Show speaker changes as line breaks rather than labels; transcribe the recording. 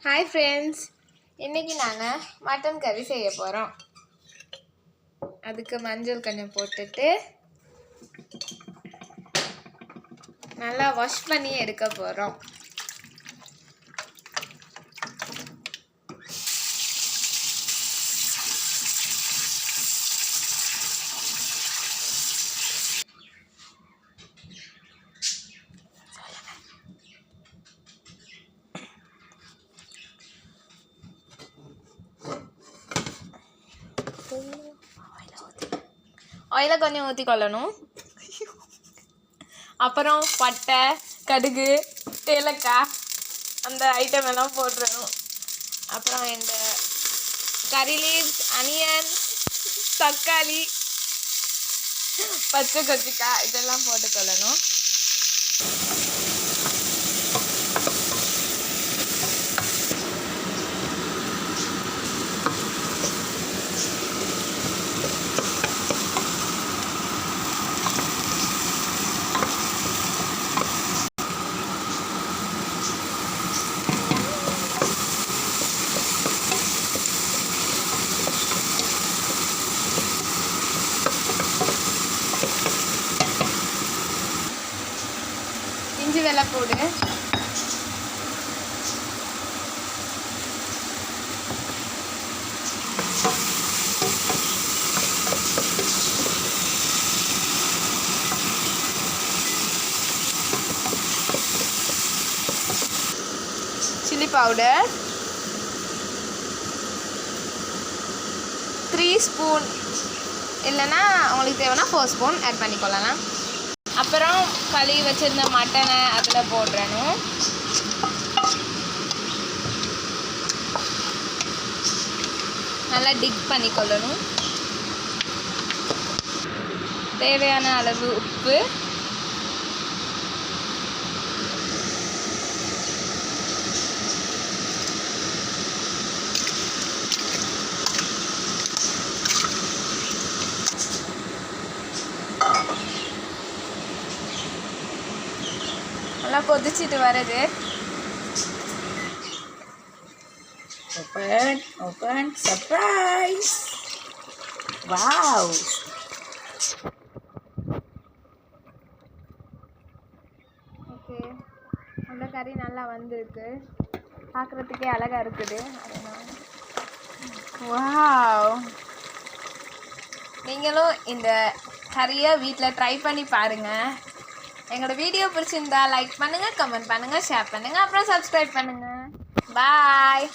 Hi friends, இன்றைக்கி நாங்கள் mutton கறி செய்ய போகிறோம். அதுக்கு மஞ்சள் கொஞ்சம் போட்டுட்டு நல்லா வாஷ் பண்ணி எடுக்க போகிறோம். ஆயிலை கொஞ்சம் ஊற்றிக்கொள்ளணும். அப்புறம் பட்டை, கடுகு, ஏலக்காய் அந்த ஐட்டம் எல்லாம் போட்டுடணும். அப்புறம் இந்த கறி லீவ்ஸ், அனியன், தக்காளி, பச்சை கொச்சிக்காய் இதெல்லாம் போட்டுக்கொள்ளணும். இஞ்சி வெள்ளை பூடு, சில்லி பவுடர் 3 ஸ்பூன், இல்லைன்னா உங்களுக்கு தேவைன்னா 4 ஸ்பூன் ஆட் பண்ணிக்கொள்ளலாம். அப்புறம் கழுவி வச்சுருந்த மட்டனை அதில் போடுறணும். நல்லா டிக் பண்ணிக்கொள்ளணும். தேவையான அளவு உப்பு, நல்லா கொதிச்சிட்டு வருது.
Open, surprise! Wow!
ஓகே, அந்த கறி நல்லா வந்திருக்கு. பார்க்குறதுக்கே அழகாக இருக்குது. வாவ்! நீங்களும் இந்த கறியை வீட்டில் ட்ரை பண்ணி பாருங்கள். எங்களோட வீடியோ பிடிச்சிருந்தா லைக் பண்ணுங்கள், கமெண்ட் பண்ணுங்கள், ஷேர் பண்ணுங்கள், அப்புறம் சப்ஸ்கிரைப் பண்ணுங்கள். பாய்.